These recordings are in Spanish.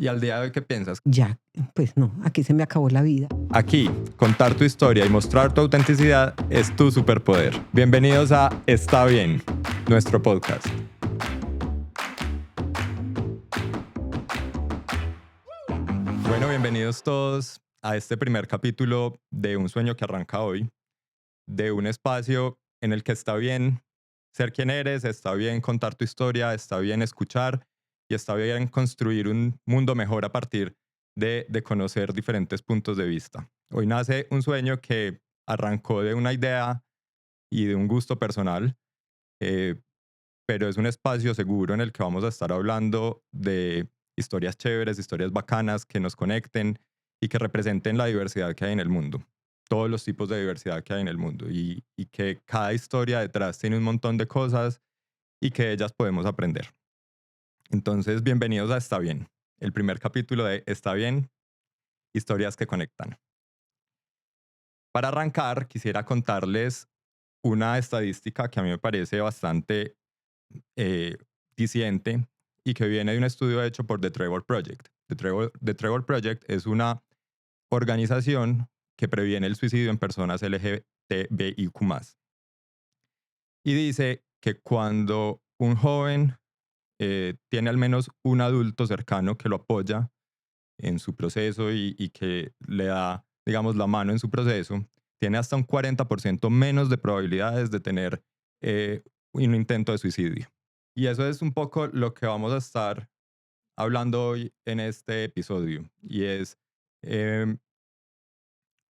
¿Y al día de hoy qué piensas? Ya, pues no, aquí se me acabó la vida. Aquí, contar tu historia y mostrar tu autenticidad es tu superpoder. Bienvenidos a Está Bien, nuestro podcast. Bueno, bienvenidos todos a este primer capítulo de Un sueño que arranca hoy, de un espacio en el que está bien ser quien eres, está bien contar tu historia, está bien escuchar y está bien construir un mundo mejor a partir de conocer diferentes puntos de vista. Hoy nace un sueño que arrancó de una idea y de un gusto personal, eh, pero es un espacio seguro en el que vamos a estar hablando de historias chéveres, historias bacanas que nos conecten y que representen la diversidad que hay en el mundo, todos los tipos de diversidad que hay en el mundo y que cada historia detrás tiene un montón de cosas y que de ellas podemos aprender. Entonces, bienvenidos a Está Bien, el primer capítulo de Está Bien, historias que conectan. Para arrancar, quisiera contarles una estadística que a mí me parece bastante eh, diciente y que viene de un estudio hecho por The Trevor Project. The Trevor Project es una organización que previene el suicidio en personas LGTBIQ+. Y dice que cuando un joven tiene al menos un adulto cercano que lo apoya en su proceso y que le da, digamos, la mano en su proceso, tiene hasta un 40% menos de probabilidades de tener un intento de suicidio. Y eso es un poco lo que vamos a estar hablando hoy en este episodio. Y es eh,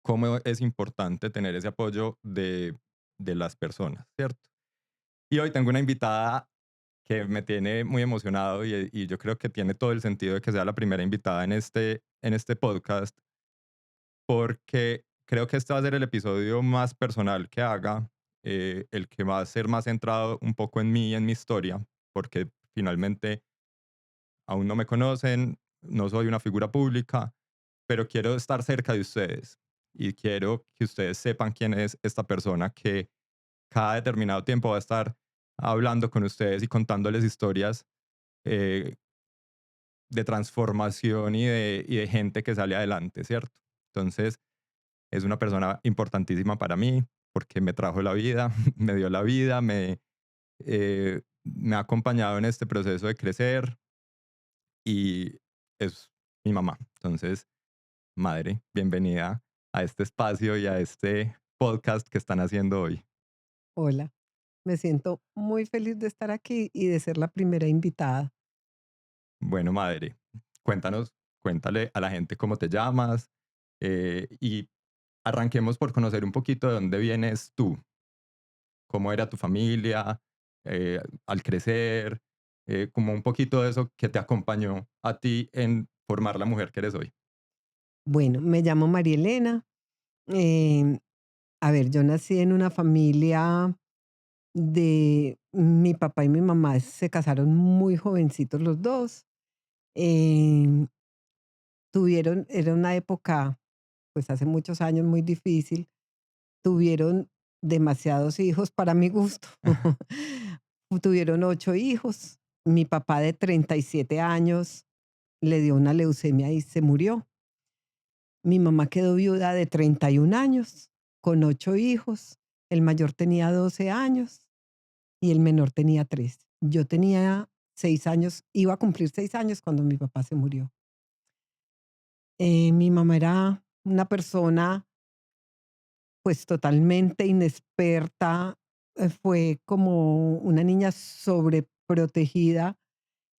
cómo es importante tener ese apoyo de las personas, ¿cierto? Y hoy tengo una invitada que me tiene muy emocionado y yo creo que tiene todo el sentido de que sea la primera invitada en este podcast, porque creo que este va a ser el episodio más personal que haga, el que va a ser más centrado un poco en mí y en mi historia, porque finalmente aún no me conocen, no soy una figura pública, pero quiero estar cerca de ustedes y quiero que ustedes sepan quién es esta persona que cada determinado tiempo va a estar hablando con ustedes y contándoles historias eh, de transformación y de gente que sale adelante, ¿cierto? Entonces, es una persona importantísima para mí porque me trajo la vida, me dio la vida, me ha acompañado en este proceso de crecer y es mi mamá. Entonces, madre, bienvenida a este espacio y a este podcast que están haciendo hoy. Hola, me siento muy feliz de estar aquí y de ser la primera invitada. Bueno, madre, cuéntanos, cuéntale a la gente cómo te llamas y arranquemos por conocer un poquito de dónde vienes tú, cómo era tu familia al crecer, como un poquito de eso que te acompañó a ti en formar la mujer que eres hoy. Bueno, me llamo María Elena. em, a ver, yo nací en una familia de mi papá y mi mamá se casaron muy jovencitos los dos. em, era una época, pues hace muchos años muy difícil. Tuvieron demasiados hijos para mi gusto. Tuvieron 8 hijos. Mi papá de 37 años le dio una leucemia y se murió. Mi mamá quedó viuda de 31 años, con 8 hijos. El mayor tenía 12 años y el menor tenía 3. Yo tenía 6 años, iba a cumplir 6 años cuando mi papá se murió. Mi mamá era una persona, pues, totalmente inexperta. Fue como una niña sobreprotegida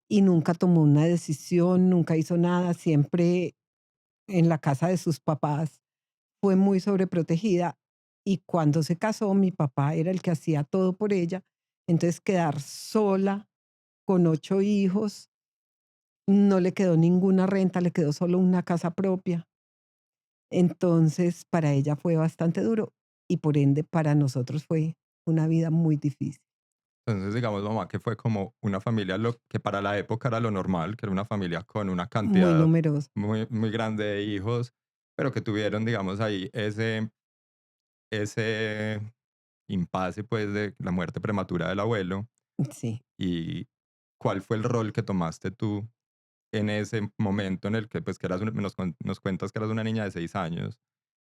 y nunca tomó una decisión, nunca hizo nada, siempre en la casa de sus papás fue muy sobreprotegida. Y cuando se casó, mi papá era el que hacía todo por ella. Entonces, quedar sola con 8 hijos, no le quedó ninguna renta, le quedó solo una casa propia. Entonces, para ella fue bastante duro y por ende para nosotros fue una vida muy difícil, Entonces, digamos, mamá, que fue como una familia lo que para la época era lo normal, que era una familia con una muy cantidad numerosa. muy, muy grande de hijos, pero que tuvieron, digamos, ahí ese impasse, pues, de la muerte prematura del abuelo. Sí. ¿Y cuál fue el rol que tomaste tú en ese momento en el que, pues, que eras nos cuentas que eras una niña de 6 años,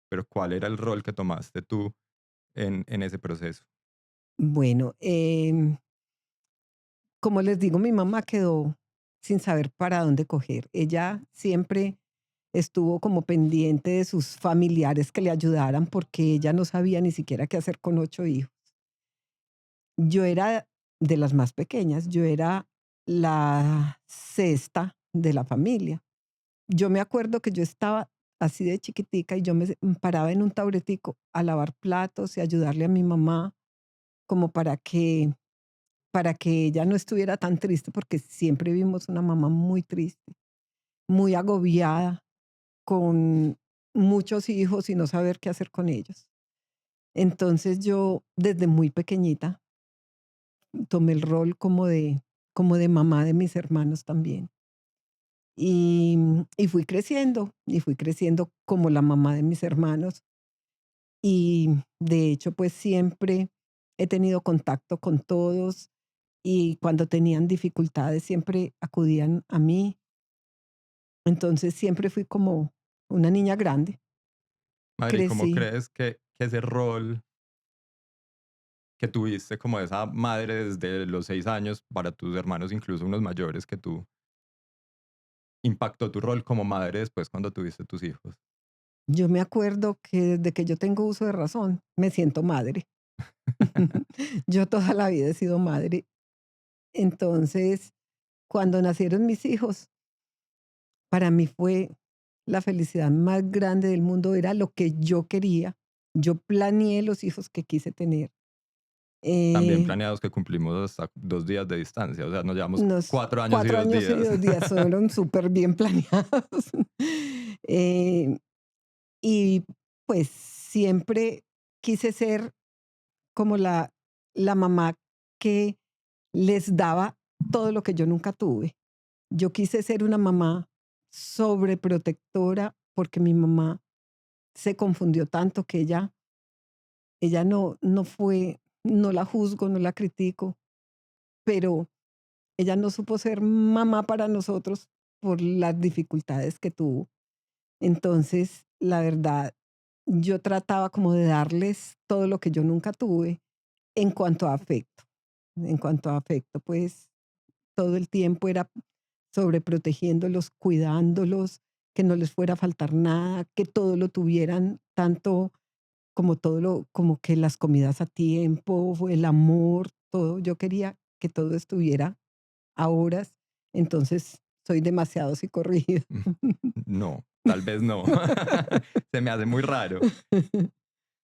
pero ¿cuál era el rol que tomaste tú en ese proceso? Bueno, como les digo, mi mamá quedó sin saber para dónde coger. Ella siempre estuvo como pendiente de sus familiares que le ayudaran porque ella no sabía ni siquiera qué hacer con 8 hijos. Yo era de las más pequeñas, yo era la sexta de la familia. Yo me acuerdo que yo estaba así de chiquitica y yo paraba en un taburetico a lavar platos y ayudarle a mi mamá como para que ella no estuviera tan triste, porque siempre vimos una mamá muy triste, muy agobiada, con muchos hijos y no saber qué hacer con ellos. Entonces yo desde muy pequeñita tomé el rol como de mamá de mis hermanos también. Y y fui creciendo como la mamá de mis hermanos. Y de hecho, pues siempre he tenido contacto con todos y cuando tenían dificultades siempre acudían a mí. Entonces siempre fui como una niña grande. Madre, ¿y cómo Crecí. crees que ese rol que tuviste como esa madre desde los 6 años para tus hermanos, incluso unos mayores que tú, impactó tu rol como madre después cuando tuviste tus hijos? Yo me acuerdo que desde que yo tengo uso de razón, me siento madre. Yo toda la vida he sido madre. Entonces, cuando nacieron mis hijos, para mí fue la felicidad más grande del mundo, era lo que yo quería. Yo planeé los hijos que quise tener. También Eh, planeados que cumplimos hasta 2 días de distancia, o sea, nos llevamos unos 4 años y 4 2 años y días. 2 días fueron súper bien planeados. Eh, y pues siempre quise ser como la mamá que les daba todo lo que yo nunca tuve. Yo quise ser una mamá sobreprotectora porque mi mamá se confundió tanto que ella no fue, no la juzgo, no la critico, pero ella no supo ser mamá para nosotros por las dificultades que tuvo. Entonces, la verdad, yo trataba como de darles todo lo que yo nunca tuve en cuanto a afecto. En cuanto a afecto, pues todo el tiempo era sobreprotegiéndolos, cuidándolos, que no les fuera a faltar nada, que todo lo tuvieran, tanto como como que las comidas a tiempo, el amor, todo. Yo quería que todo estuviera a horas, entonces soy demasiado psicorrígida. Mm, no, tal vez no. Se me hace muy raro.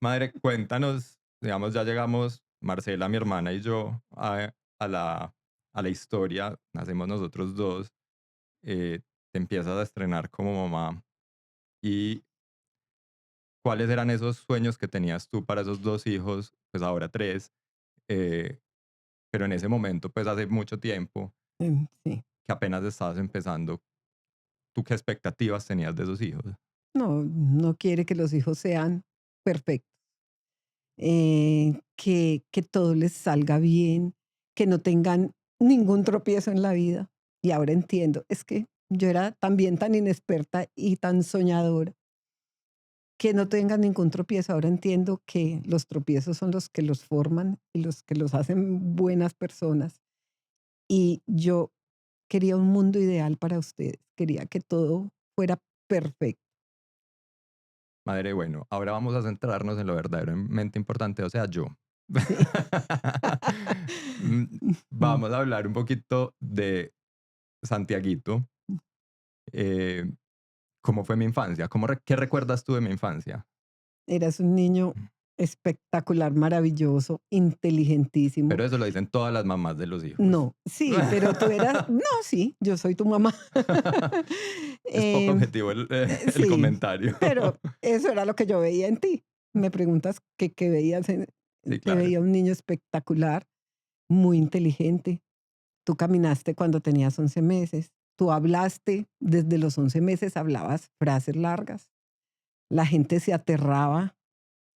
Madre, cuéntanos, digamos, ya llegamos, Marcela, mi hermana y yo, a la historia, nacemos nosotros dos, te empiezas a estrenar como mamá. ¿Y cuáles eran esos sueños que tenías tú para esos 2 hijos? Pues ahora 3, eh, pero en ese momento, pues hace mucho tiempo, Sí. que apenas estabas empezando, ¿tú qué expectativas tenías de esos hijos? No, no quiere que los hijos sean perfectos, que todo les salga bien, que no tengan ningún tropiezo en la vida. Y ahora entiendo, es que yo era también tan inexperta y tan soñadora, que no tengan ningún tropiezo. Ahora entiendo que los tropiezos son los que los forman y los que los hacen buenas personas. Y yo quería un mundo ideal para ustedes, quería que todo fuera perfecto. Madre, bueno, ahora vamos a centrarnos en lo verdaderamente importante, o sea, yo. Sí. Vamos a hablar un poquito de Santiaguito. eh, ¿Cómo fue mi infancia? ¿Qué recuerdas tú de mi infancia? Eras un niño espectacular, maravilloso, inteligentísimo. Pero eso lo dicen todas las mamás de los hijos. No, sí, pero tú eras, no, sí, yo soy tu mamá. Es poco Em, objetivo el sí, comentario. pero eso era lo que yo veía en ti. Me preguntas qué veías Sí, te claro. veía un niño espectacular, muy inteligente. Tú caminaste cuando tenías 11 meses. Tú hablaste desde los 11 meses, hablabas frases largas. La gente se aterraba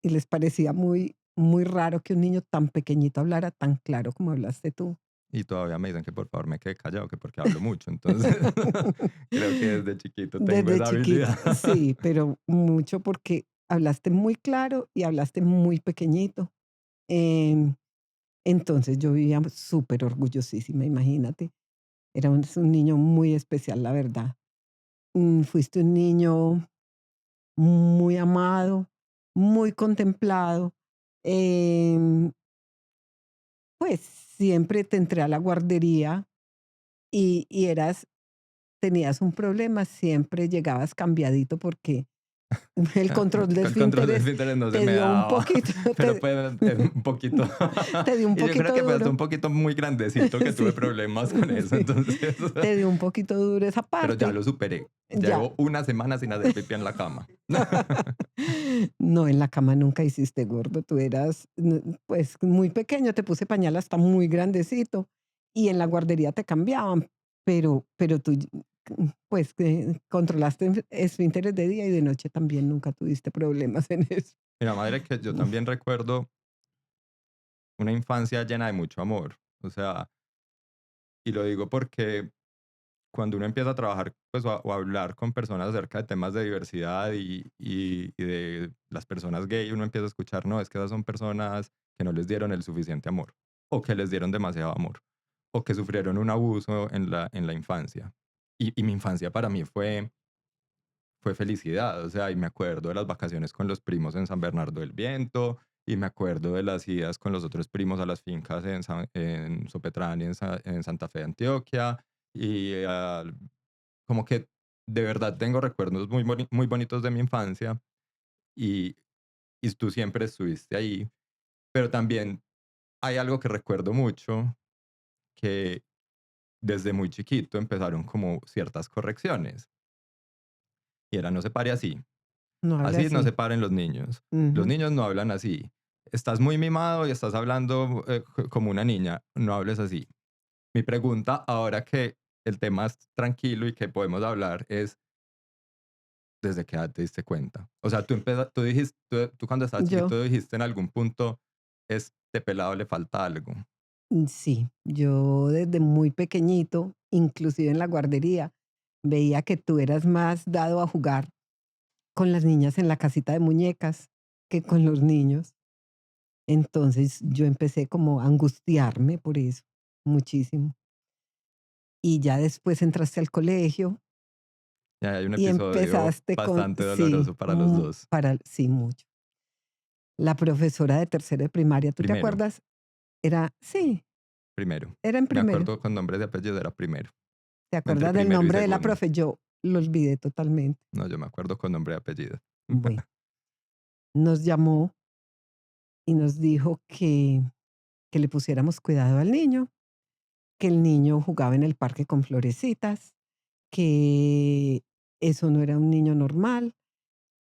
y les parecía muy, muy raro que un niño tan pequeñito hablara tan claro como hablaste tú. Y todavía me dicen que por favor me quede callado, que porque hablo mucho. Entonces, creo que desde chiquito tengo Desde esa chiquito, habilidad. sí, pero mucho porque hablaste muy claro y hablaste muy pequeñito. Em, entonces yo vivía súper orgullosísima, imagínate. Era un niño muy especial, la verdad. Fuiste un niño muy amado, muy contemplado. Em, pues siempre te entré a la guardería y tenías un problema, siempre llegabas cambiadito porque el control de El control de esfínteres esfínteres no se te me dio un daba, poquito, pero pues un poquito. te dio un Y yo creo poquito que fue hasta duro. un poquito muy grandecito que tuve Sí, problemas con eso. sí, Entonces, te dio un poquito duro esa pero ya parte. lo superé. Ya. Llevo una semana sin hacer pipí en la cama. No, en la cama nunca hiciste gordo, tú eras, pues, muy pequeño, te puse pañal hasta muy grandecito, y en la guardería te cambiaban, pero tú, pues, controlaste esfínteres de día y de noche también, nunca tuviste problemas en eso. Mira, madre, que yo también recuerdo una infancia llena de mucho amor. O sea, y lo digo porque cuando uno empieza a trabajar pues, o a hablar con personas acerca de temas de diversidad y de las personas gay, uno empieza a escuchar, no, es que esas son personas que no les dieron el suficiente amor, o que les dieron demasiado amor, o que sufrieron un abuso en la infancia. Y mi infancia para mí fue felicidad, o sea, y me acuerdo de las vacaciones con los primos en San Bernardo del Viento, y me acuerdo de las idas con los otros primos a las fincas en Sopetrán y en Santa Fe de Antioquia, y como que de verdad tengo recuerdos muy bonitos de mi infancia, y, y tú siempre estuviste ahí, pero también hay algo que recuerdo mucho, que desde muy chiquito empezaron como ciertas correcciones, y era no se pare así. No hable Así no así. se paren los niños. Los Ujú. niños no hablan así. Estás muy mimado y estás hablando como una niña. No hables así. Mi pregunta, ahora que el tema es tranquilo y que podemos hablar, es ¿desde qué edad te diste cuenta? O sea, tú dijiste, tú cuando estabas Yo, chiquito dijiste en algún punto, este pelado le falta algo. sí, yo desde muy pequeñito, inclusive en la guardería, veía que tú eras más dado a jugar con las niñas en la casita de muñecas que con los niños. Entonces, yo empecé como a angustiarme por eso, muchísimo. Y ya después entraste al colegio Ya hay un y episodio empezaste con bastante sí, doloroso para los dos. sí, mucho. La profesora de tercero de primaria, ¿tú te Primero, acuerdas? Era sí, primero. era en Me primero. acuerdo con nombres de apellidos, era primero. ¿Te Entre acuerdas del primero y nombre de la segundo. profe? Yo lo olvidé totalmente. No, yo me acuerdo con nombre y apellido. Bueno, nos llamó y nos dijo que le pusiéramos cuidado al niño, que el niño jugaba en el parque con florecitas, que eso no era un niño normal,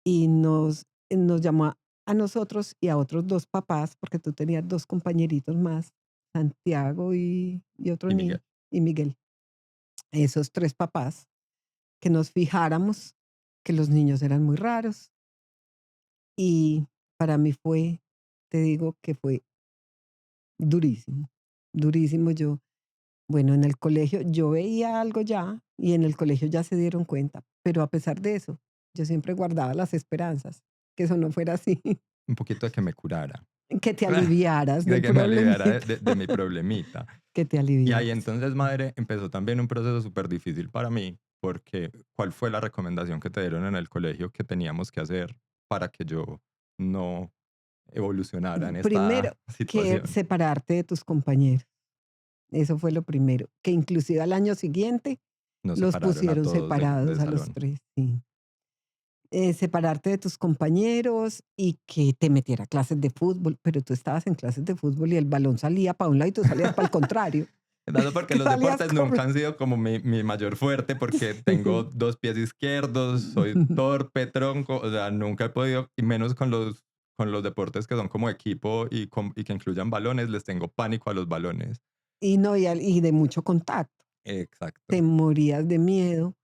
y nos llamó a nosotros y a otros 2 papás, porque tú tenías 2 compañeritos más, Santiago y otro Y niño, Miguel. y Miguel. Esos 3 papás, que nos fijáramos que los niños eran muy raros, y para mí fue, te digo que fue durísimo, durísimo. Bueno, en el colegio yo veía algo ya, y en el colegio ya se dieron cuenta, pero a pesar de eso, yo siempre guardaba las esperanzas, que eso no fuera así, Un poquito de que me curara. que te aliviaras De del que me aliviara problemita, de mi problemita. que te Y ahí aliviaras. entonces, madre, empezó también un proceso súper difícil para mí, porque ¿cuál fue la recomendación que te dieron en el colegio que teníamos que hacer para que yo no evolucionara en Primero, esta que situación? separarte de tus compañeros, eso fue lo primero, que inclusive al año siguiente Nos los separaron a pusieron todos separados del a los salón. 3, sí. Separarte de tus compañeros y que te metiera a clases de fútbol, pero tú estabas en clases de fútbol y el balón salía para un lado y tú salías para el contrario. Dado porque Tú los salías deportes nunca corriendo. han sido como mi mayor fuerte, porque tengo dos pies izquierdos, soy torpe, tronco, o sea, nunca he podido, y menos con los deportes que son como equipo y que incluyan balones, les tengo pánico a los balones. Y no, y de mucho contacto. Exacto. Te morías de miedo.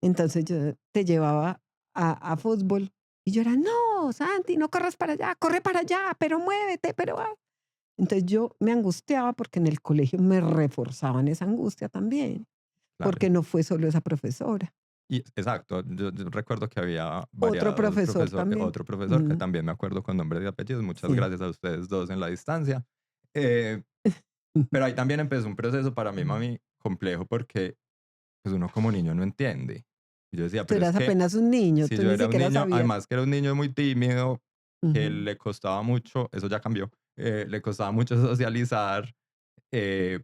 Entonces yo te llevaba a fútbol y yo era, no, Santi, no corras para allá, corre para allá, pero muévete, pero... Entonces yo me angustiaba porque en el colegio me reforzaban esa angustia también, claro. porque no fue solo esa profesora, Y exacto, yo recuerdo que había otro variados profesor también. otro profesor que Mm, también me acuerdo con nombres y apellidos. Muchas sí. gracias a ustedes dos en la distancia. Eh, pero ahí también empezó un proceso para mí, mami, complejo porque pues uno como niño no entiende. Y yo decía, Tú pero es eras que apenas un niño, si tú yo ni era un siquiera niño, sabías. además que era un niño muy tímido, que Ujú. le costaba mucho, eso ya cambió, le costaba mucho socializar, eh,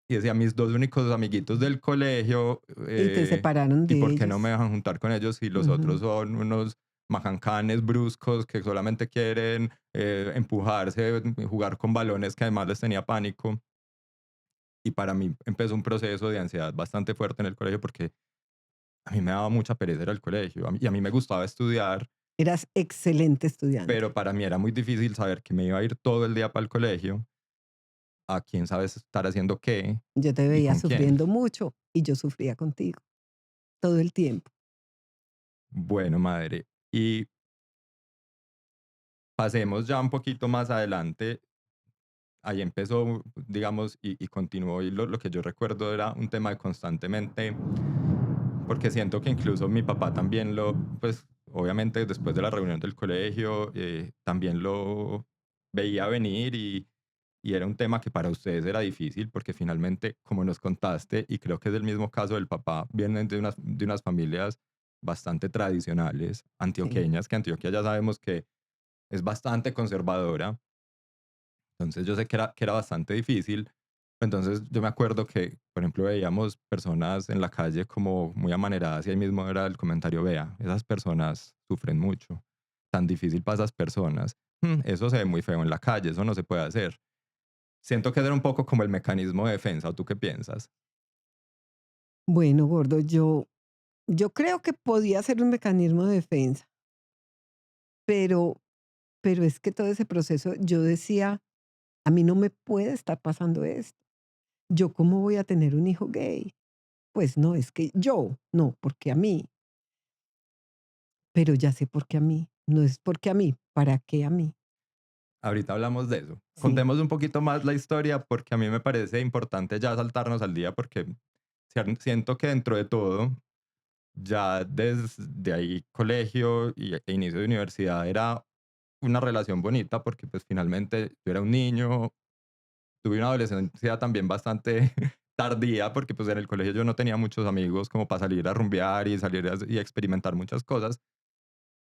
y decía, mis dos únicos amiguitos del colegio, Y te separaron ¿y de por qué no me ellos. dejan juntar con ellos si los otros Ujú. son unos majancanes bruscos que solamente quieren empujarse, jugar con balones que además les tenía pánico? Y para mí empezó un proceso de ansiedad bastante fuerte en el colegio porque a mí me daba mucha pereza ir al colegio y a mí me gustaba estudiar, Eras excelente estudiante. pero para mí era muy difícil saber que me iba a ir todo el día para el colegio, a quién sabe estar haciendo qué Yo te y veía con quién. sufriendo mucho y yo sufría contigo todo el tiempo. Bueno, madre. Y pasemos ya un poquito más adelante. Ahí empezó, digamos, y continuó. Y lo que yo recuerdo era un tema de constantemente, porque siento que incluso mi papá también pues obviamente después de la reunión del colegio, también lo veía venir y era un tema que para ustedes era difícil, porque finalmente, como nos contaste, y creo que es el mismo caso del papá, vienen de unas familias bastante tradicionales, Sí. antioqueñas, que Antioquia ya sabemos que es bastante conservadora. Entonces yo sé que era bastante difícil. Entonces yo me acuerdo que, por ejemplo, veíamos personas en la calle como muy amaneradas y ahí mismo era el comentario, vea, esas personas sufren mucho, tan difícil para esas personas. Eso se ve muy feo en la calle, eso no se puede hacer. Siento que era un poco como el mecanismo de defensa, ¿o tú qué piensas? Bueno, gordo, yo creo que podía ser un mecanismo de defensa, pero es que todo ese proceso, yo decía, a mí no me puede estar pasando esto. ¿Yo cómo voy a tener un hijo gay? Pues no, es que yo, no, porque a mí, pero ya sé por qué a mí, no es porque a mí, ¿para qué a mí? Ahorita hablamos de eso. Sí, Contemos un poquito más la historia porque a mí me parece importante ya saltarnos al día porque siento que dentro de todo ya desde ahí colegio e inicio de universidad era una relación bonita porque pues finalmente yo era un niño, tuve una adolescencia también bastante tardía porque pues en el colegio yo no tenía muchos amigos como para salir a rumbear y salir y experimentar muchas cosas,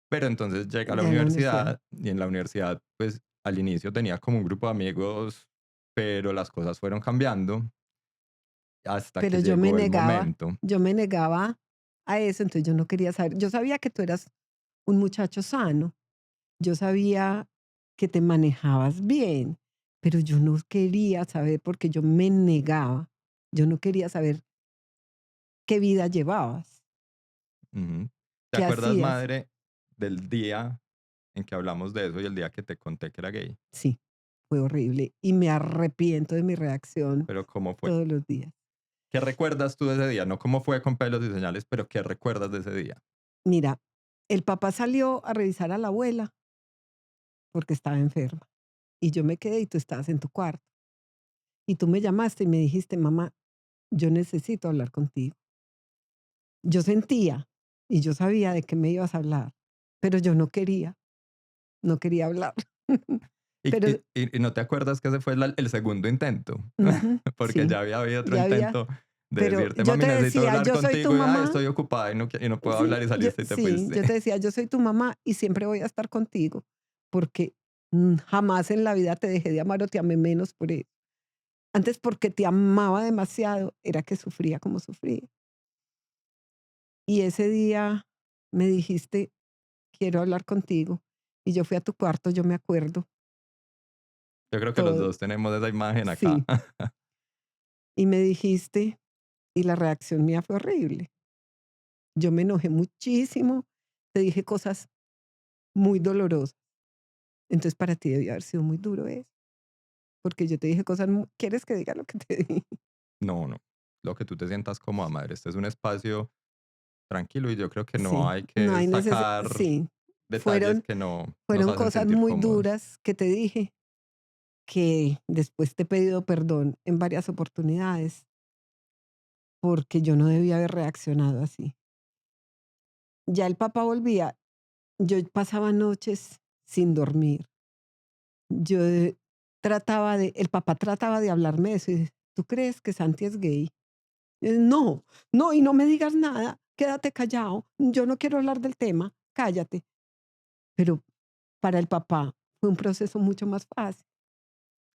pero entonces llega a la ya en la universidad. universidad y en la universidad pues al inicio tenía como un grupo de amigos, pero las cosas fueron cambiando hasta que Pero llegó el momento. yo me negaba a eso, entonces yo no quería saber. Yo sabía que tú eras un muchacho sano, yo sabía que te manejabas bien, pero yo no quería saber porque yo me negaba. Yo no quería saber qué vida llevabas, Ujú. ¿Te qué acuerdas, hacías. madre, del día en que hablamos de eso y el día que te conté que era gay? Sí, fue horrible y me arrepiento de mi reacción Pero ¿cómo fue? todos los días. ¿Qué recuerdas tú de ese día? No cómo fue con pelos y señales, pero ¿qué recuerdas de ese día? Mira, el papá salió a revisar a la abuela porque estaba enferma y yo me quedé y tú estabas en tu cuarto. Y tú me llamaste y me dijiste: "Mamá, yo necesito hablar contigo". Yo sentía y yo sabía de qué me ibas a hablar, pero yo no quería hablar. Pero Y no te acuerdas que ese fue el segundo intento, ujú, porque sí, ya había habido otro ya había, intento de pero decirte, yo mami, te necesito decía: hablar "Yo soy tu contigo y mamá". estoy ocupada y no puedo hablar Sí, y saliste y te fuiste. yo te decía: "Yo soy tu mamá y siempre voy a estar contigo", porque, jamás en la vida te dejé de amar o te amé menos por eso. Antes, porque te amaba demasiado, era que sufría como sufría. Y ese día me dijiste: "Quiero hablar contigo". Y yo fui a tu cuarto, yo me acuerdo Yo creo que los todo. dos tenemos esa imagen acá. Sí, y me dijiste, y la reacción mía fue horrible. Yo me enojé muchísimo, te dije cosas muy dolorosas. Entonces, para ti debió haber sido muy duro eso, porque yo te dije cosas mu ¿quieres que diga lo que te dije? No, no. Lo que tú te sientas cómoda, madre. Este es un espacio tranquilo y yo creo que no Sí, hay no que hay necesidad. sacar Sí, detalles fueron que no nos fueron hacen cosas sentir muy cómodos. duras que te dije, que después te he pedido perdón en varias oportunidades, porque yo no debía haber reaccionado así. Ya el papá volvía, yo pasaba noches sin dormir. Yo el papá trataba de hablarme de eso y ¿tú crees que Santi es gay? No, no, y no me digas nada, quédate callado, yo no quiero hablar del tema, cállate. Pero para el papá fue un proceso mucho más fácil,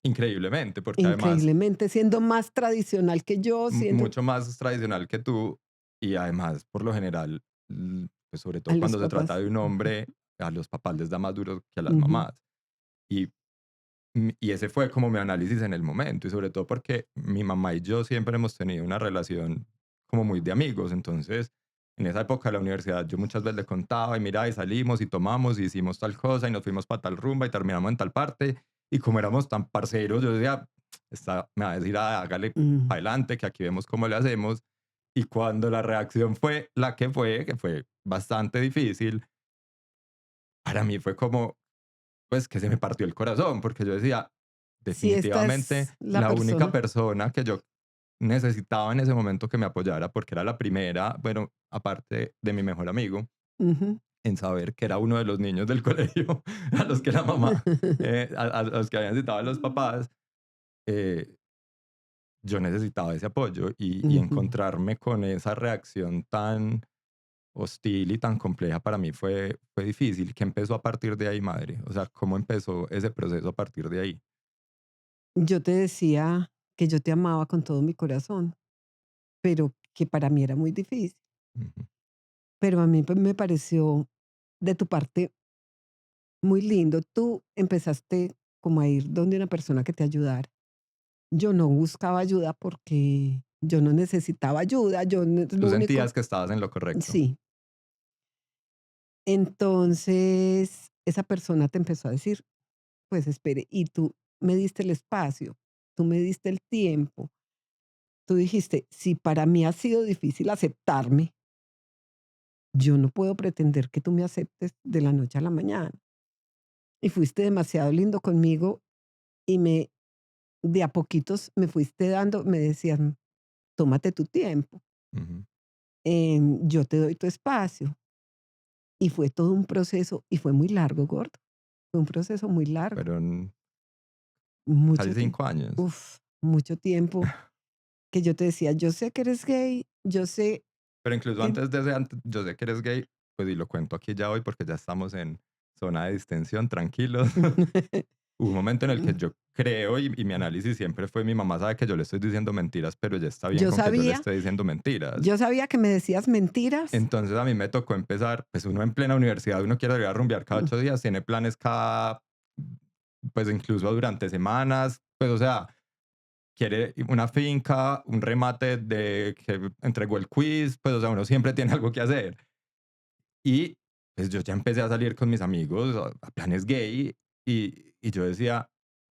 Increíblemente, porque además increíblemente, siendo más tradicional que yo, siendo mucho más tradicional que tú y además, por lo general, pues sobre a todo los cuando se trata papás. de un hombre, a los papás les da más duro que a las Ujú, mamás. Y, y ese fue como mi análisis en el momento, y sobre todo porque mi mamá y yo siempre hemos tenido una relación como muy de amigos. Entonces, en esa época de la universidad, yo muchas veces le contaba, y mira, y salimos y tomamos, y hicimos tal cosa, y nos fuimos para tal rumba, y terminamos en tal parte. Y como éramos tan parceros, yo decía, me va a decir, "Ah, hágale mm. para adelante, que aquí vemos cómo le hacemos". Y cuando la reacción fue la que fue bastante difícil, para mí fue como, pues, que se me partió el corazón, porque yo decía, Si esta definitivamente es la la única persona. persona que yo necesitaba en ese momento que me apoyara, porque era la primera, bueno, aparte de mi mejor amigo, Ujú. en saber que era uno de los niños del colegio a los que la mamá, a los que habían citado a los papás, eh, yo necesitaba ese apoyo, y Ujú. encontrarme con esa reacción tan hostil y tan compleja para mí fue difícil. ¿Qué empezó a partir de ahí, madre? O sea, ¿cómo empezó ese proceso a partir de ahí? Yo te decía que yo te amaba con todo mi corazón, pero que para mí era muy difícil. Ujú, Pero a mí, pues, me pareció de tu parte muy lindo. Tú empezaste como a ir donde una persona que te ayudara. Yo no buscaba ayuda porque yo no necesitaba ayuda, yo tú lo único. sentías que estabas en lo correcto. Sí. Entonces, esa persona te empezó a decir, pues espere, y tú me diste el espacio, tú me diste el tiempo, tú dijiste, si para mí ha sido difícil aceptarme, yo no puedo pretender que tú me aceptes de la noche a la mañana. Y fuiste demasiado lindo conmigo y de a poquitos me fuiste dando, me decías, tómate tu tiempo, Ujú. yo te doy tu espacio. Y fue todo un proceso y fue muy largo, gordo. Fue un proceso muy largo, Fueron casi mucho tiempo. 5 años. Uf, mucho tiempo que yo te decía, yo sé que eres gay, yo sé Pero incluso que... antes de ese, yo sé que eres gay, pues y lo cuento aquí ya hoy porque ya estamos en zona de distensión, tranquilos. Hubo un momento en el que yo creo, y mi análisis siempre fue, mi mamá sabe que yo le estoy diciendo mentiras, pero ya está bien Yo con que yo le sabía, esté diciendo mentiras. yo sabía que me decías mentiras. Entonces a mí me tocó empezar, pues uno en plena universidad, uno quiere ir a rumbear cada Mm, 8 días, tiene planes cada, pues incluso durante semanas, pues o sea, quiere una finca, un remate de que entregó el quiz, pues o sea, uno siempre tiene algo que hacer. Y pues yo ya empecé a salir con mis amigos a planes gay, y yo decía,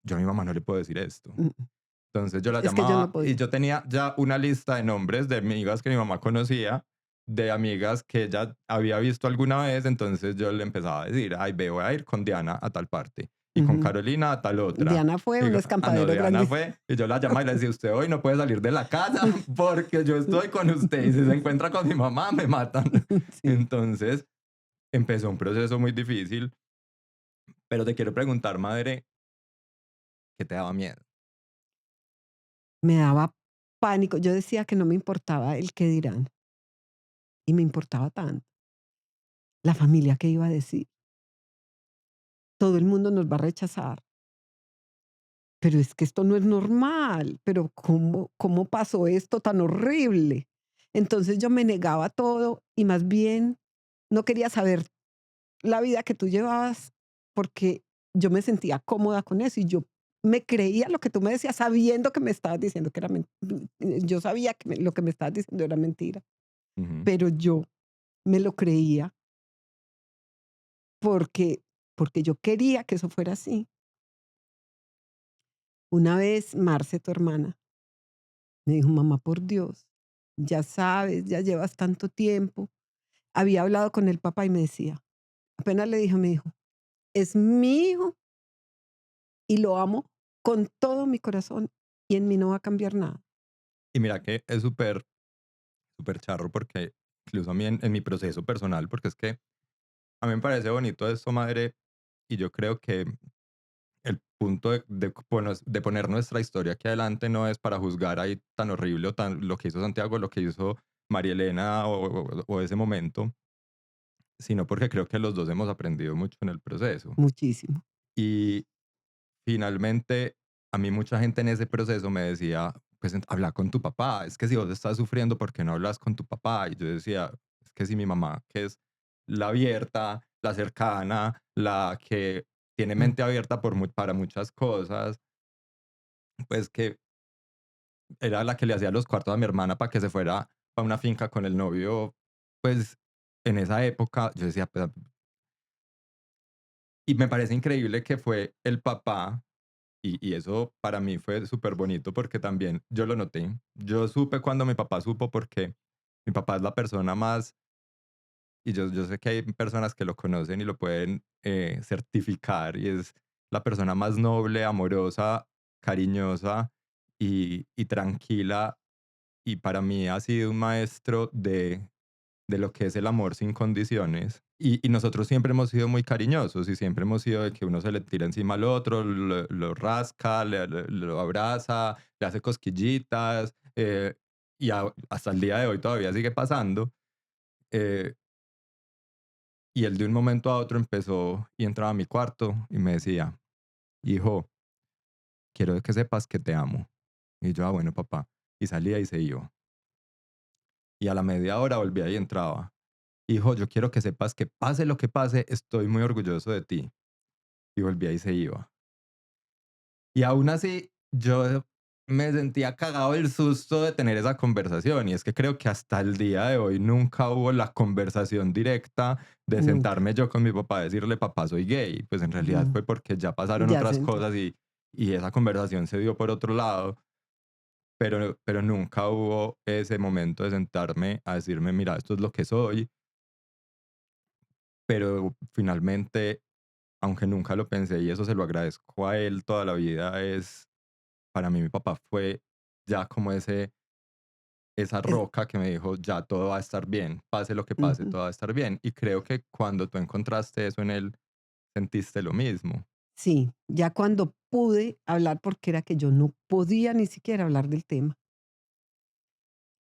yo a mi mamá no le puedo decir esto. mm. Entonces yo la Es que yo no llamaba y podía. yo tenía ya una lista de nombres de amigas que mi mamá conocía, de amigas que ella había visto alguna vez. Entonces yo le empezaba a decir, ay, ve, voy a ir con Diana a tal parte y con Ujú. Carolina a tal otra. Diana fue Y un digo, ah, no, escampadero Diana grande. fue. Y yo la llamaba y le decía, usted hoy no puede salir de la casa porque yo estoy con usted, y si se encuentra con mi mamá me matan. Sí, Entonces empezó un proceso muy difícil, pero te quiero preguntar, madre, ¿qué te daba miedo? me daba pánico. Yo decía que no me importaba el qué dirán y me importaba tanto. La familia, ¿qué iba a decir? Todo el mundo nos va a rechazar. Pero es que esto no es normal, pero ¿cómo pasó esto tan horrible? Entonces yo me negaba a todo y más bien no quería saber la vida que tú llevabas porque yo me sentía cómoda con eso y yo me creía lo que tú me decías sabiendo que me estabas diciendo que era mentira. Yo sabía que lo que me estabas diciendo era mentira, Ujú, pero yo me lo creía porque, porque yo quería que eso fuera así. Una vez, Marce, tu hermana, me dijo, mamá, por Dios, ya sabes, ya llevas tanto tiempo. Había hablado con el papá y me decía, apenas le dijo, me dijo, es mi hijo y lo amo con todo mi corazón y en mí no va a cambiar nada. Y mira que es súper, súper charro porque incluso a mí en mi proceso personal, porque es que a mí me parece bonito esto, madre, y yo creo que el punto de poner nuestra historia aquí adelante no es para juzgar ahí tan horrible o tan lo que hizo Santiago, lo que hizo María Elena o ese momento, sino porque creo que los dos hemos aprendido mucho en el proceso. Muchísimo. Y finalmente, a mí mucha gente en ese proceso me decía, pues habla con tu papá, es que si vos estás sufriendo, ¿por qué no hablas con tu papá? Y yo decía, es que si mi mamá, que es la abierta, la cercana, la que tiene Mm, mente abierta para muchas cosas, pues que era la que le hacía los cuartos a mi hermana para que se fuera a una finca con el novio, pues en esa época yo decía, pues, y me parece increíble que fue el papá. Y eso para mí fue súper bonito porque también yo lo noté. Yo supe cuando mi papá supo porque mi papá es la persona más, y yo sé que hay personas que lo conocen y lo pueden certificar, y es la persona más noble, amorosa, cariñosa y tranquila. Y para mí ha sido un maestro de lo que es el amor sin condiciones. Y nosotros siempre hemos sido muy cariñosos y siempre hemos sido de que uno se le tira encima al otro, lo rasca, lo abraza, le hace cosquillitas, y hasta el día de hoy todavía sigue pasando. eh, y él de un momento a otro empezó y entraba a mi cuarto y me decía, hijo, quiero que sepas que te amo. Y yo, bueno, papá. Y salía y se iba. Y a la media hora volvía y entraba. Hijo, yo quiero que sepas que pase lo que pase, estoy muy orgulloso de ti. Y volvía y se iba. Y aún así, yo me sentía cagado el susto de tener esa conversación. Y es que creo que hasta el día de hoy nunca hubo la conversación directa de nunca. sentarme yo con mi papá a decirle, papá, soy gay. Pues en realidad Ujú. fue porque ya pasaron Ya se otras entró. cosas y esa conversación se dio por otro lado. Pero nunca hubo ese momento de sentarme a decirme, mira, esto es lo que soy. Pero finalmente, aunque nunca lo pensé y eso se lo agradezco a él toda la vida, es para mí mi papá fue ya como esa Es roca que me dijo, ya todo va a estar bien, pase lo que pase, ujú. todo va a estar bien. Y creo que cuando tú encontraste eso en él, sentiste lo mismo. Sí, ya cuando pude hablar, porque era que yo no podía ni siquiera hablar del tema.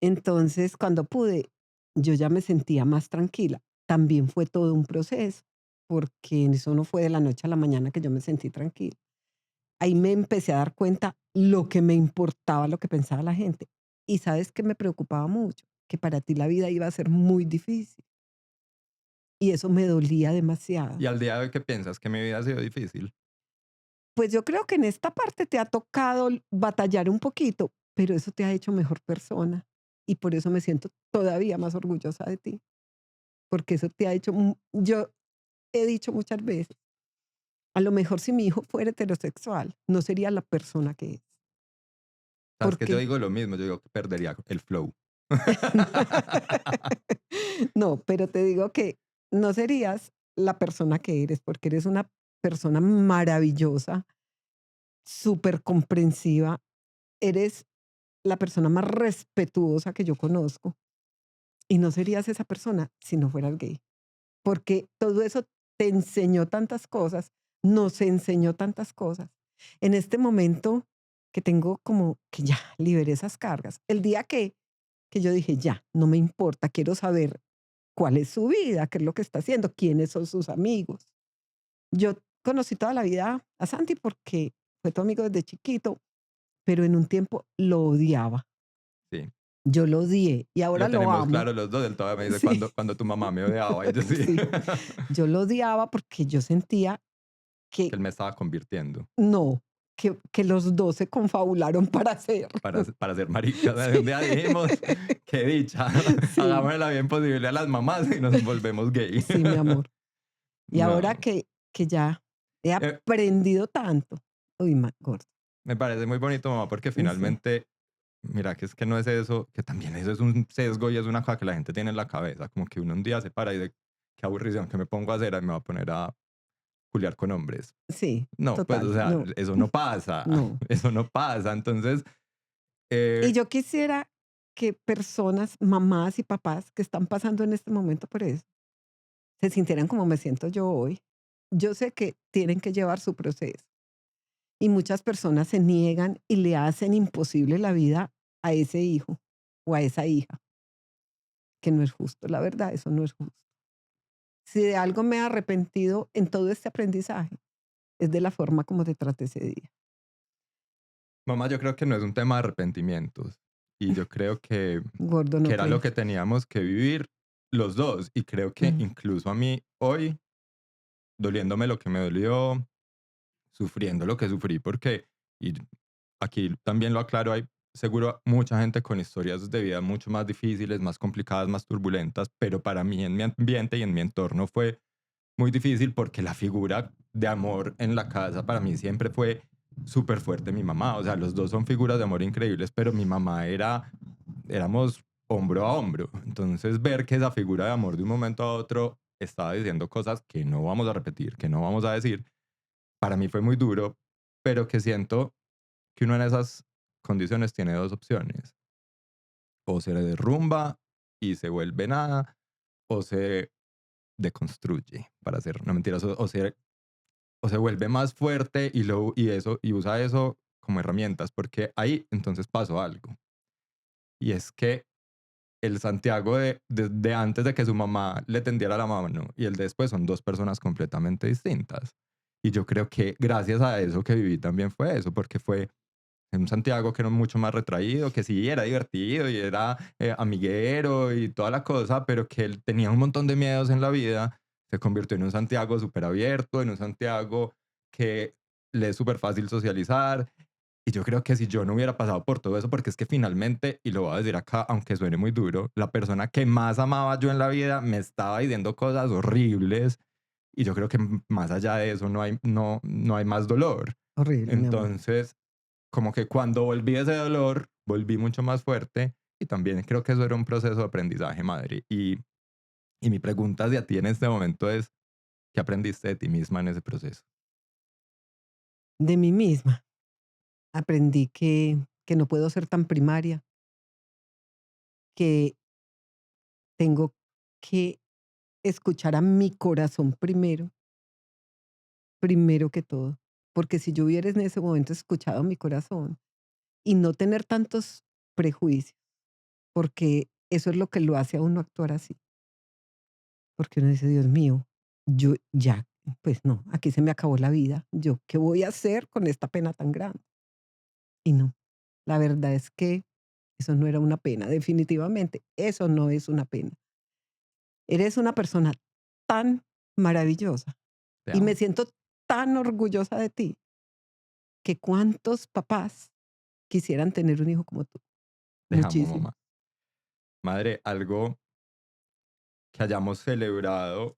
Entonces, cuando pude, yo ya me sentía más tranquila. También fue todo un proceso, porque eso no fue de la noche a la mañana que yo me sentí tranquila. Ahí me empecé a dar cuenta lo que me importaba, lo que pensaba la gente. Y sabes que me preocupaba mucho, que para ti la vida iba a ser muy difícil. Y eso me dolía Y demasiado. al día de hoy, ¿qué piensas? Que mi vida ha sido difícil. Pues yo creo que en esta parte te ha tocado batallar un poquito, pero eso te ha hecho mejor persona. Y por eso me siento todavía más orgullosa de ti, porque eso te ha hecho, yo he dicho muchas veces, a lo mejor si mi hijo fuera heterosexual, no sería la persona que es. Sabes que yo Porque digo lo mismo, yo digo que perdería el flow. no, pero te digo que no serías la persona que eres, porque eres una persona maravillosa, súper comprensiva, eres la persona más respetuosa que yo conozco y no serías esa persona si no fueras gay, porque todo eso te enseñó tantas cosas, nos enseñó tantas cosas. En este momento que tengo como que ya liberé esas cargas, el día que yo dije, ya, no me importa, quiero saber cuál es su vida, qué es lo que está haciendo, quiénes son sus amigos. Yo conocí toda la vida a Santi porque fue tu amigo desde chiquito, pero en un tiempo lo odiaba. Sí. Yo lo odié y Y ahora lo lo tenemos amo. claro los dos. Él todavía me dice Sí, cuando tu mamá me odiaba. Y yo sí. sí. Yo lo odiaba porque yo sentía Que que él me estaba convirtiendo. no, que los 2 se confabularon para hacer. Para ser maricas. Un Sí. día dijimos, qué dicha, Sí, hagámosle la bien posible a las mamás y nos volvemos gay. sí, mi amor. Y ahora No, que ya he eh, aprendido tanto. Uy, gordo. me parece muy bonito, mamá, porque Sí, finalmente, mira que es que no es eso, que también eso es un sesgo y es una cosa que la gente tiene en la cabeza, como que uno un día se para y de qué aburrición que me pongo a hacer, y me va a poner a culiar con hombres. Sí, No, pues, o total, sea, no, eso no pasa, no. eso no pasa. Entonces, Y eh, yo quisiera que personas, mamás y papás que están pasando en este momento por eso, se sintieran como me siento yo hoy. Yo sé que tienen que llevar su proceso y muchas personas se niegan y le hacen imposible la vida a ese hijo o a esa hija, que no es justo, la verdad, eso no es justo. Si de algo me he arrepentido en todo este aprendizaje, es de la forma como te traté ese día. mamá, yo creo que no es un tema de arrepentimientos. Y yo creo Gordo, que ¿no era lo crees? que teníamos que vivir los dos. Y creo que Mm, incluso a mí hoy, doliéndome lo que me dolió, sufriendo lo que sufrí, porque, y aquí también lo aclaro, hay seguro mucha gente con historias de vida mucho más difíciles, más complicadas, más turbulentas, pero para mí en mi ambiente y en mi entorno fue muy difícil porque la figura de amor en la casa para mí siempre fue súper fuerte mi mamá. O sea, los dos son figuras de amor increíbles, pero mi mamá éramos hombro a hombro. Entonces, ver que esa figura de amor de un momento a otro estaba diciendo cosas que no vamos a repetir, que no vamos a decir, para mí fue muy duro, pero que siento que uno en esas condiciones tiene dos opciones. O se derrumba y se vuelve nada, o se deconstruye, para hacer, no mentiras, o se vuelve más fuerte y usa eso como herramientas, porque ahí entonces pasó algo. Y es que el Santiago de antes de que su mamá le tendiera la mano y el de después son dos personas completamente distintas. Y yo creo que gracias a eso que viví también fue eso, porque fue un Santiago que era mucho más retraído, que sí era divertido y era amiguero y toda la cosa, pero que él tenía un montón de miedos en la vida, se convirtió en un Santiago súper abierto, en un Santiago que le es súper fácil socializar. Y yo creo que si yo no hubiera pasado por todo eso, porque es que finalmente, y lo voy a decir acá, aunque suene muy duro, la persona que más amaba yo en la vida me estaba diciendo cosas horribles y yo creo que más allá de eso no hay más dolor. horrible, mi amor. Entonces, como que cuando volví de ese dolor, volví mucho más fuerte y también creo que eso era un proceso de aprendizaje, madre. Y mi pregunta hacia ti en este momento es, ¿qué aprendiste de ti misma en ese proceso? De mí misma aprendí que no puedo ser tan primaria, que tengo que escuchar a mi corazón primero, primero que todo. Porque si yo hubiera en ese momento escuchado a mi corazón y no tener tantos prejuicios, porque eso es lo que lo hace a uno actuar así. Porque uno dice, Dios mío, yo ya, pues no, aquí se me acabó la vida. Yo, ¿qué voy a hacer con esta pena tan grande? Y no, la verdad es que eso no era una pena, definitivamente, eso no es una pena. Eres una persona tan maravillosa Te y me amo. siento tan orgullosa de ti que cuántos papás quisieran tener un hijo como tú. Te amo, Muchísimo. mamá. Madre, algo que hayamos celebrado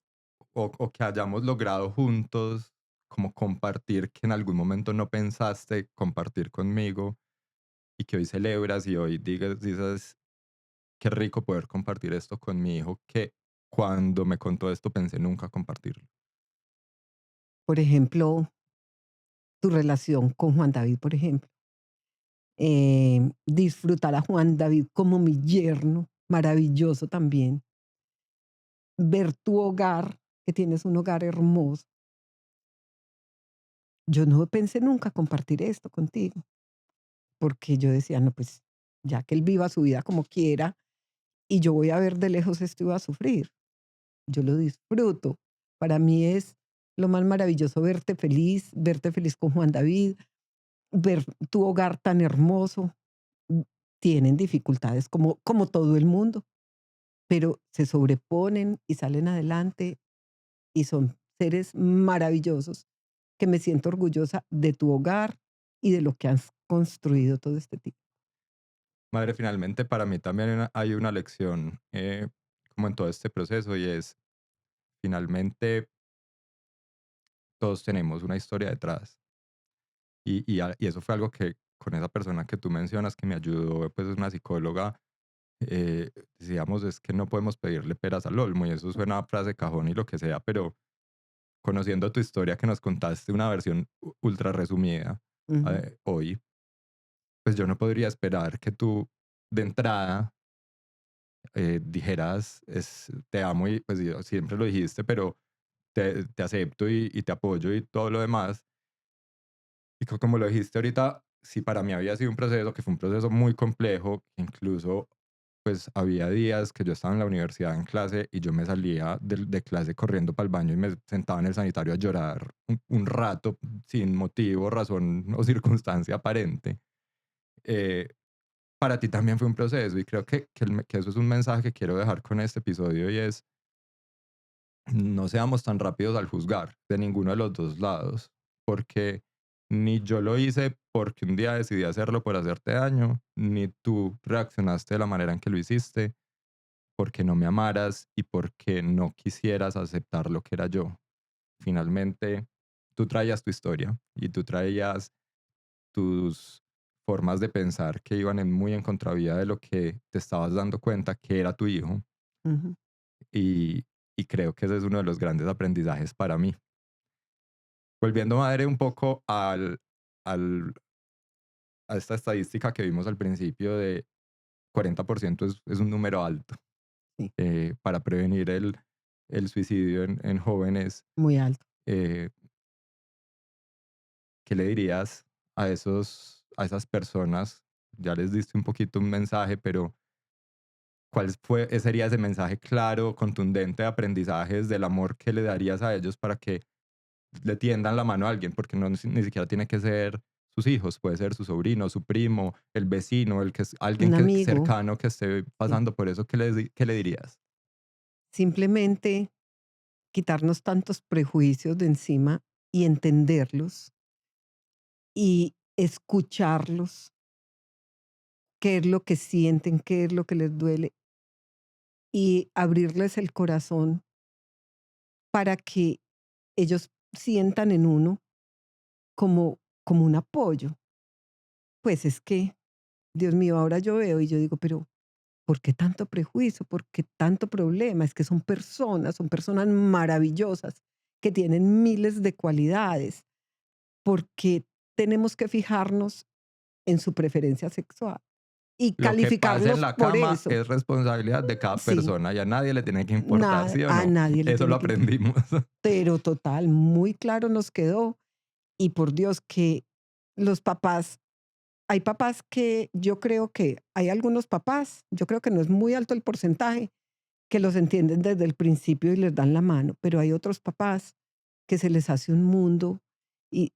o que hayamos logrado juntos, como compartir que en algún momento no pensaste compartir conmigo y que hoy celebras y hoy dices, qué rico poder compartir esto con mi hijo, que cuando me contó esto pensé nunca compartirlo. Por ejemplo, tu relación con Juan David, por ejemplo. Disfrutar a Juan David como mi yerno, maravilloso también. Ver tu hogar, que tienes un hogar hermoso. Yo no pensé nunca compartir esto contigo, porque yo decía, no, pues ya que él viva su vida como quiera y yo voy a ver de lejos esto y voy a sufrir. Yo lo disfruto. Para mí es lo más maravilloso verte feliz con Juan David, ver tu hogar tan hermoso. Mm, Tienen dificultades como todo el mundo, pero se sobreponen y salen adelante y son seres maravillosos que me siento orgullosa de tu hogar y de lo que has construido todo este tiempo. Madre, finalmente para mí también hay una lección como en todo este proceso y es, finalmente todos tenemos una historia detrás. Y eso fue algo que con esa persona que tú mencionas que me ayudó, pues es una psicóloga, decíamos, es que no podemos pedirle peras al olmo y eso suena a frase cajón y lo que sea, pero conociendo tu historia que nos contaste una versión ultra resumida Ujú, hoy, pues yo no podría esperar que tú de entrada dijeras, te amo y pues siempre lo dijiste, pero te acepto y te apoyo y todo lo demás. Y como lo dijiste ahorita, sí, para mí había sido un proceso que fue un proceso muy complejo, que incluso pues había días que yo estaba en la universidad en clase y yo me salía de clase corriendo para el baño y me sentaba en el sanitario a llorar un rato sin motivo, razón o circunstancia aparente. Eh, para ti también fue un proceso y creo que eso es un mensaje que quiero dejar con este episodio y es, no seamos tan rápidos al juzgar de ninguno de los dos lados, porque ni yo lo hice porque un día decidí hacerlo por hacerte daño, ni tú reaccionaste de la manera en que lo hiciste porque no me amaras y porque no quisieras aceptar lo que era yo. Finalmente, tú traías tu historia y tú traías tus formas de pensar que iban muy en contravía de lo que te estabas dando cuenta que era tu hijo ujú. y, y creo que ese es uno de los grandes aprendizajes para mí. Volviendo, madre, un poco al, a esta estadística que vimos al principio de 40% es un número alto Sí, para prevenir el suicidio en jóvenes. muy alto. eh, ¿Qué le dirías a esas personas? Ya les diste un poquito un mensaje, pero sería ese mensaje claro, contundente de aprendizajes del amor que le darías a ellos para que le tiendan la mano a alguien? Porque no ni siquiera tiene que ser sus hijos, puede ser su sobrino, su primo, el vecino, el que es alguien Un que amigo, cercano que esté sí. pasando por eso. ¿Qué le dirías? Simplemente quitarnos tantos prejuicios de encima y entenderlos y escucharlos, qué es lo que sienten, qué es lo que les duele y abrirles el corazón para que ellos sientan en uno como un apoyo. Pues es que, Dios mío, ahora yo veo y yo digo, pero ¿por qué tanto prejuicio? ¿Por qué tanto problema? Es que son personas maravillosas que tienen miles de cualidades. ¿Por qué tenemos que fijarnos en su preferencia sexual y Lo que pasa en calificarlos la por cama eso? es responsabilidad de cada Sí, persona y a nadie le tiene que importar, nada, ¿sí o a no? nadie le Eso lo tiene que importar. aprendimos. Pero total, muy claro nos quedó. Y por Dios que los papás, hay papás que yo creo que hay algunos papás, yo creo que no es muy alto el porcentaje, que los entienden desde el principio y les dan la mano, pero hay otros papás que se les hace un mundo y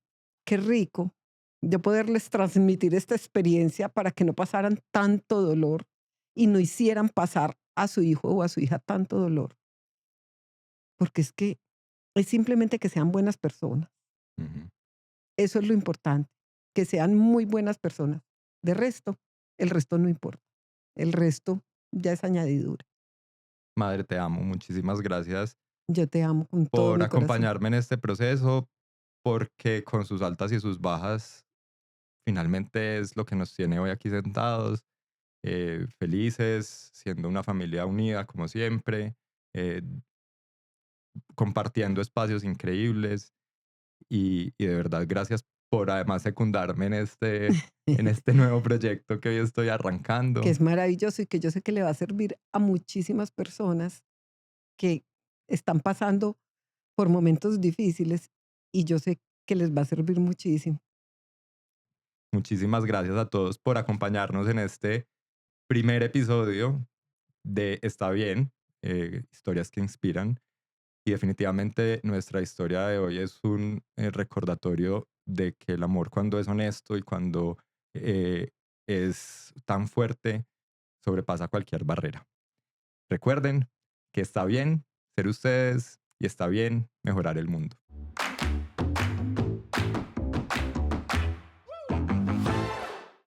qué rico de poderles transmitir esta experiencia para que no pasaran tanto dolor y no hicieran pasar a su hijo o a su hija tanto dolor, porque es que es simplemente que sean buenas personas. Ujú. Eso es lo importante, que sean muy buenas personas. De resto, el resto no importa. El resto ya es añadidura. Madre, te amo. Muchísimas gracias Yo te amo con todo por mi corazón. acompañarme en este proceso, porque con sus altas y sus bajas, finalmente es lo que nos tiene hoy aquí sentados, felices, siendo una familia unida como siempre, eh, compartiendo espacios increíbles y de verdad gracias por además secundarme en este nuevo proyecto que hoy estoy Que arrancando. es maravilloso y que yo sé que le va a servir a muchísimas personas que están pasando por momentos difíciles y yo sé que les va a servir muchísimo. Muchísimas gracias a todos por acompañarnos en este primer episodio de Está bien, historias que inspiran. Y definitivamente nuestra historia de hoy es un recordatorio de que el amor cuando es honesto y cuando eh, es tan fuerte sobrepasa cualquier barrera. Recuerden que está bien ser ustedes y está bien mejorar el mundo.